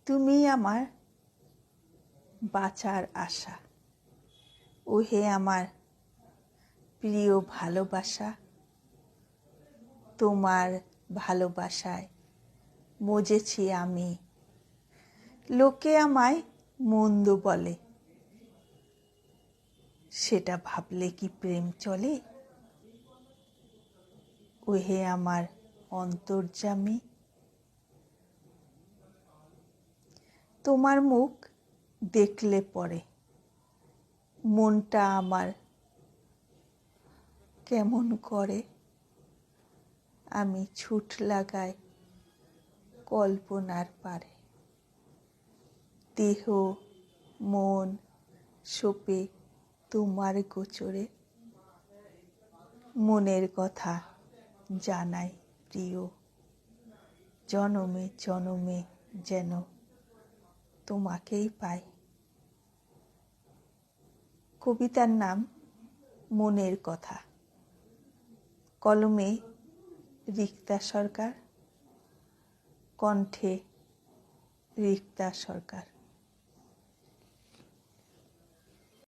তুমি আমার বাঁচার আশা, ওহে আমার প্রিয় ভালোবাসা। তোমার ভালোবাসায় মজেছি আমি। লোকে আমায় মন্দ বলে, সেটা ভাবলে কি প্রেম চলে? ওহে আমার অন্তর্যামী, তোমার মুখ দেখলে পরে মনটা আমার কেমন করে। আমি ছুট লাগাই কল্পনার পারে। দেহ মন সোপে তোমার গোচরে। মনের কথা জানাই প্রিয়, জনমে জনমে যেন তোমাকেই পাই। কবিতার নাম মনের কথা। কলমে রিক্তা সরকার, কণ্ঠে রিক্তা সরকার।